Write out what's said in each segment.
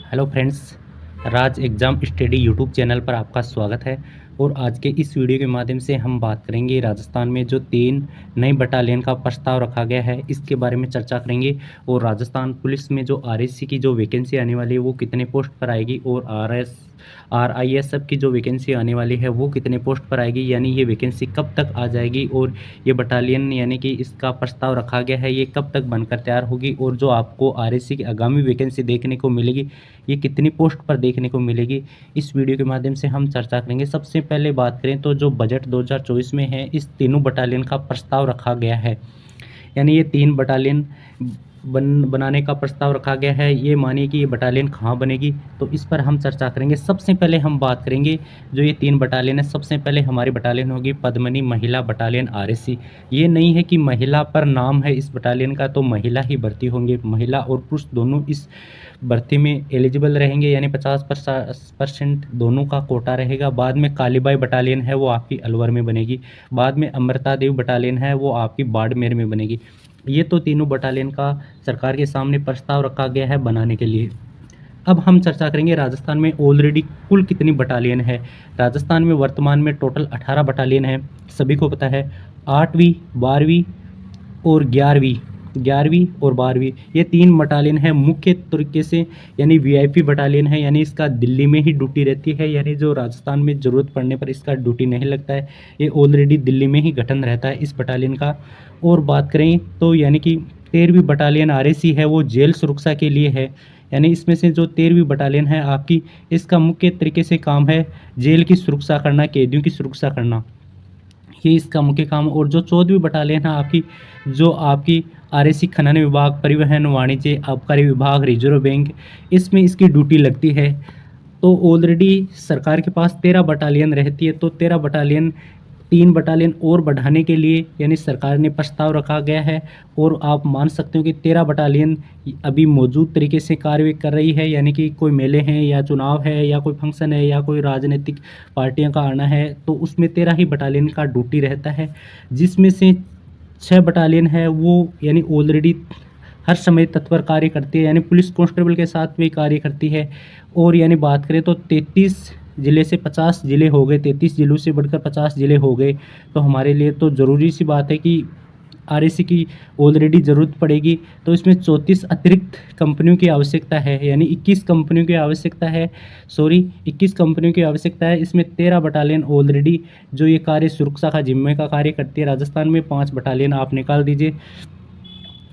Hello friends, राज exam study YouTube channel पर आपका स्वागत है। और आज के इस वीडियो के माध्यम से हम बात करेंगे राजस्थान में जो 3 नई बटालियन का प्रस्ताव रखा गया है, इसके बारे में चर्चा करेंगे। और राजस्थान पुलिस में जो आरएससी की जो वैकेंसी आने वाली है वो कितने पोस्ट पर आएगी, और आरआईएसएफ की जो वैकेंसी आने वाली है वो कितने पोस्ट पर आएगी, यानी ये वैकेंसी कब तक आ जाएगी, और ये बटालियन यानी कि इसका प्रस्ताव रखा गया है ये कब तक बनकर तैयार होगी, और जो आपको आरएससी की आगामी वैकेंसी देखने को मिलेगी ये कितनी पोस्ट पर देखने को मिलेगी, इस वीडियो के माध्यम से हम चर्चा करेंगे। सबसे पहले बात करें तो जो बजट 2024 में है, इस तीनों बटालियन का प्रस्ताव रखा गया है, यानी ये 3 बटालियन बनाने का प्रस्ताव रखा गया है। ये मानिए कि ये बटालियन कहाँ बनेगी, तो इस पर हम चर्चा करेंगे। सबसे पहले हम बात करेंगे जो ये 3 बटालियन है। सबसे पहले हमारी बटालियन होगी पद्मिनी महिला बटालियन आरएससी। ये नहीं है कि महिला पर नाम है इस बटालियन का, तो महिला ही भर्ती होंगे। महिला और पुरुष दोनों इस भर्ती में एलिजिबल रहेंगे, यानी 50% दोनों का कोटा रहेगा। बाद में कालीबाई बटालियन है वो आपकी अलवर में बनेगी। बाद में अमृता देव बटालियन है वो आपकी बाड़मेर में बनेगी। ये तो तीनों बटालियन का सरकार के सामने प्रस्ताव रखा गया है बनाने के लिए। अब हम चर्चा करेंगे राजस्थान में ऑलरेडी कुल कितनी बटालियन है। राजस्थान में वर्तमान में टोटल 18 बटालियन है, सभी को पता है। 8वीं 12वीं और 11वीं और 12वीं, ये 3 बटालियन है मुख्य तरीके से, यानी वीआईपी बटालियन है, यानी इसका दिल्ली में ही ड्यूटी रहती है, यानी जो राजस्थान में ज़रूरत पड़ने पर इसका ड्यूटी नहीं लगता है। ये ऑलरेडी दिल्ली में ही गठन रहता है इस बटालियन का। और बात करें तो यानी कि 13वीं बटालियन आरएसी है वो जेल सुरक्षा के लिए है, यानी इसमें से जो 13वीं बटालियन है आपकी, इसका मुख्य तरीके से काम है जेल की सुरक्षा करना, कैदियों की सुरक्षा करना, ये इसका मुख्य काम। और जो 14वीं बटालियन है आपकी, जो आपकी आरएसी खनन विभाग, परिवहन, वाणिज्य, आबकारी विभाग, रिजर्व बैंक, इसमें इसकी ड्यूटी लगती है। तो ऑलरेडी सरकार के पास 13 बटालियन रहती है, तो 13 बटालियन 3 बटालियन और बढ़ाने के लिए यानी सरकार ने प्रस्ताव रखा गया है। और आप मान सकते हो कि 13 बटालियन अभी मौजूद तरीके से कार्य कर रही है, यानी कि कोई मेले हैं या चुनाव है या कोई फंक्शन है या कोई राजनीतिक पार्टियों का आना है, तो उसमें 13 ही बटालियन का ड्यूटी रहता है, जिसमें से 6 बटालियन है वो यानी ऑलरेडी हर समय तत्पर कार्य करती है, यानी पुलिस कांस्टेबल के साथ भी कार्य करती है। और यानी बात करें तो 33 ज़िले से 50 ज़िले हो गए, 33 ज़िलों से बढ़कर 50 ज़िले हो गए। तो हमारे लिए तो ज़रूरी सी बात है कि आरएसी की ऑलरेडी ज़रूरत पड़ेगी, तो इसमें 34 अतिरिक्त कंपनियों की आवश्यकता है, यानी 21 कंपनियों की आवश्यकता है। 21 कंपनियों की आवश्यकता है। इसमें 13 बटालियन ऑलरेडी जो ये कार्य सुरक्षा का जिम्मे का कार्य करती है राजस्थान में, 5 बटालियन आप निकाल दीजिए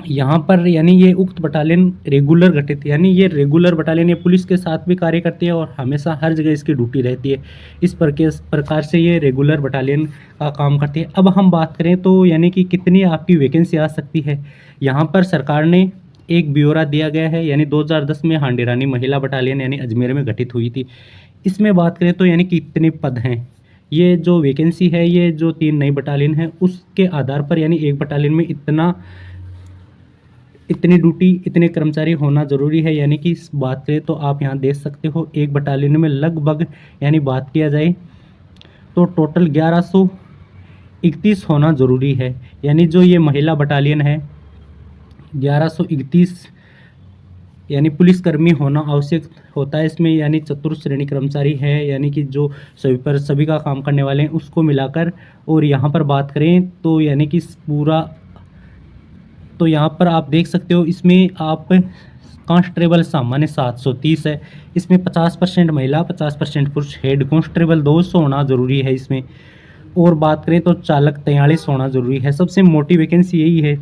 यहाँ पर, यानी ये उक्त बटालियन रेगुलर गठित, यानी ये रेगुलर बटालियन ये पुलिस के साथ भी कार्य करती है और हमेशा हर जगह इसकी ड्यूटी रहती है। इस प्रकार से ये रेगुलर बटालियन का काम करती है। अब हम बात करें तो यानी कि कितनी आपकी वैकेंसी आ सकती है, यहाँ पर सरकार ने एक ब्यौरा दिया गया है, यानी 2010 में हांडेरानी महिला बटालियन यानी अजमेर में गठित हुई थी। इसमें बात करें तो यानी कि कितने पद हैं, ये जो वैकेंसी है, ये जो 3 नई बटालियन है उसके आधार पर, यानी एक बटालियन में इतनी ड्यूटी, इतने कर्मचारी होना ज़रूरी है। यानी कि इस बात करें तो आप यहाँ देख सकते हो एक बटालियन में लगभग, यानी बात किया जाए तो टोटल 1131 होना ज़रूरी है। यानी जो ये महिला बटालियन है 1131 यानी पुलिसकर्मी होना आवश्यक होता है इसमें, यानी चतुर्थ श्रेणी कर्मचारी है, यानी कि जो सभी का काम करने वाले हैं उसको मिलाकर। और यहाँ पर बात करें तो यानी कि पूरा, तो यहाँ पर आप देख सकते हो इसमें आप कांस्टेबल सामान्य 730 है, इसमें 50% महिला 50% पुरुष, हेड कांस्टेबल 200 होना ज़रूरी है इसमें। और बात करें तो चालक 43 होना ज़रूरी है। सबसे मोटी वैकेंसी यही है।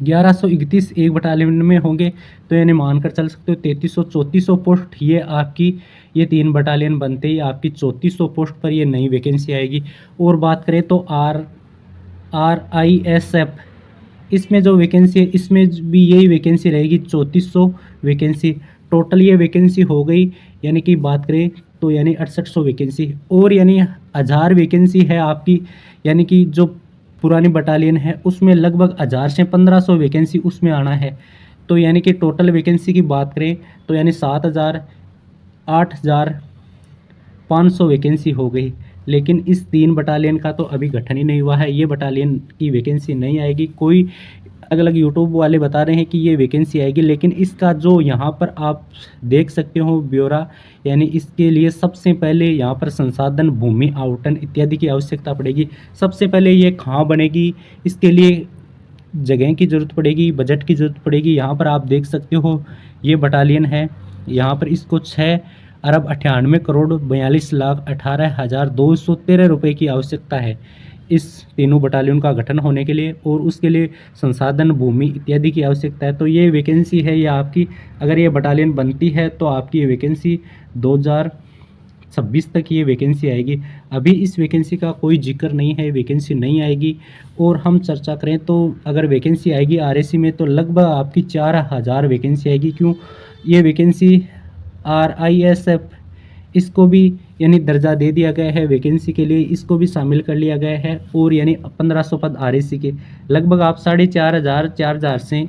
1131 एक बटालियन में होंगे, तो यानी मानकर चल सकते हो 3300-3400 पोस्ट, ये आपकी ये 3 बटालियन बनते ही आपकी 3400 पोस्ट पर ये नई वैकेंसी आएगी। और बात करें तो RISF, इसमें जो वैकेंसी है इसमें भी यही वैकेंसी रहेगी, 3400 वैकेंसी टोटल ये वैकेंसी हो गई। यानी कि बात करें तो यानी 6800 वैकेंसी, और यानी 1000 वैकेंसी है आपकी, यानी कि जो पुरानी बटालियन है उसमें लगभग 1000 से 1500 वैकेंसी उसमें आना है। तो यानी कि टोटल वैकेंसी की बात करें तो यानी 7000 8500 वैकेंसी हो गई। लेकिन इस 3 बटालियन का तो अभी गठन ही नहीं हुआ है, ये बटालियन की वैकेंसी नहीं आएगी। कोई अलग अलग यूट्यूब वाले बता रहे हैं कि ये वैकेंसी आएगी, लेकिन इसका जो यहाँ पर आप देख सकते हो ब्यौरा, यानी इसके लिए सबसे पहले यहाँ पर संसाधन, भूमि आवंटन इत्यादि की आवश्यकता पड़ेगी। सबसे पहले ये कहाँ बनेगी, इसके लिए जगह की ज़रूरत पड़ेगी, बजट की ज़रूरत पड़ेगी। यहाँ पर आप देख सकते हो ये बटालियन है, यहाँ पर इसको 6,98,42,18,213 रुपये की आवश्यकता है इस तीनों बटालियन का गठन होने के लिए, और उसके लिए संसाधन, भूमि इत्यादि की आवश्यकता है। तो ये वैकेंसी है, ये आपकी, अगर ये बटालियन बनती है तो आपकी ये वैकेंसी 2026 तक ये वैकेंसी आएगी। अभी इस वैकेंसी का कोई जिक्र नहीं है, वैकेंसी नहीं आएगी। और हम चर्चा करें तो अगर वैकेंसी आएगी आरएसी में तो लगभग आपकी 4000 वैकेंसी आएगी। क्यों, ये वैकेंसी RISF इसको भी यानी दर्जा दे दिया गया है वैकेंसी के लिए, इसको भी शामिल कर लिया गया है। और यानी 1500 पद RSC के लगभग आप 4500 से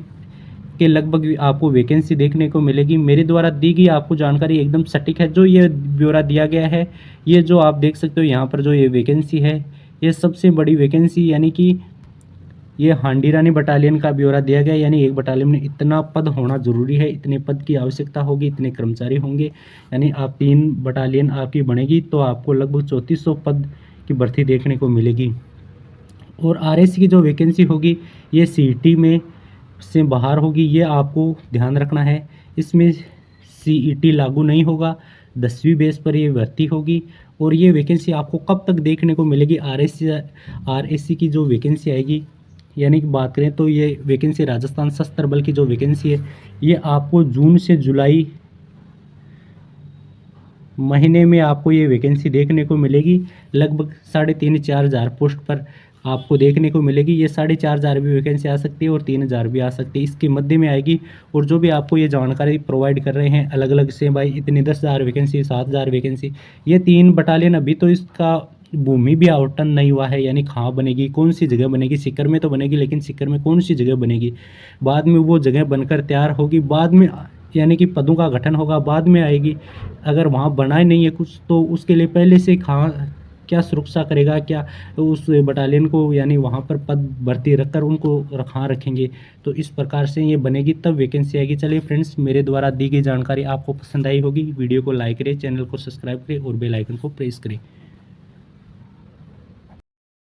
के लगभग आपको वैकेंसी देखने को मिलेगी। मेरे द्वारा दी गई आपको जानकारी एकदम सटीक है। जो ये ब्यौरा दिया गया है, ये जो आप देख सकते हो यहाँ पर जो ये वैकेंसी है, ये सबसे बड़ी वैकेंसी यानी कि ये हांडी रानी बटालियन का ब्यौरा दिया गया। यानी एक बटालियन में इतना पद होना ज़रूरी है, इतने पद की आवश्यकता होगी, इतने कर्मचारी होंगे। यानी आप 3 बटालियन आपकी बनेगी तो आपको लगभग 3400 पद की भर्ती देखने को मिलेगी। और RSC की जो वैकेंसी होगी ये CET में से बाहर होगी, ये आपको ध्यान रखना है। इसमें CET लागू नहीं होगा, 10वीं बेस पर ये भर्ती होगी। और ये वैकेंसी आपको कब तक देखने को मिलेगी, RSC की जो वैकेंसी आएगी, यानी कि बात करें तो ये वैकेंसी राजस्थान सशस्त्र बल की जो वैकेंसी है, ये आपको जून से जुलाई महीने में आपको ये वैकेंसी देखने को मिलेगी। लगभग 3,500-4 हज़ार पोस्ट पर आपको देखने को मिलेगी। ये 4,500 भी वैकेंसी आ सकती है और 3,000 भी आ सकती है, इसके मध्य में आएगी। और जो भी आपको ये जानकारी प्रोवाइड कर रहे हैं अलग अलग से, भाई इतनी 10,000 वैकेंसी, 7,000 वैकेंसी, ये 3 बटालियन अभी तो इसका भूमि भी आवंटन नहीं हुआ है, यानी कहाँ बनेगी, कौन सी जगह बनेगी। सीकर में तो बनेगी, लेकिन सीकर में कौन सी जगह बनेगी, बाद में वो जगह बनकर तैयार होगी, बाद में यानी कि पदों का गठन होगा, बाद में आएगी। अगर वहाँ बनाए नहीं है कुछ तो उसके लिए पहले से क्या सुरक्षा करेगा, क्या उस बटालियन को यानी वहाँ पर पद भर्ती रखकर उनको रखेंगे। तो इस प्रकार से ये बनेगी, तब वैकेंसी आएगी। चलिए फ्रेंड्स, मेरे द्वारा दी गई जानकारी आपको पसंद आई होगी, वीडियो को लाइक करें, चैनल को सब्सक्राइब करें और बेल आइकन को प्रेस करें।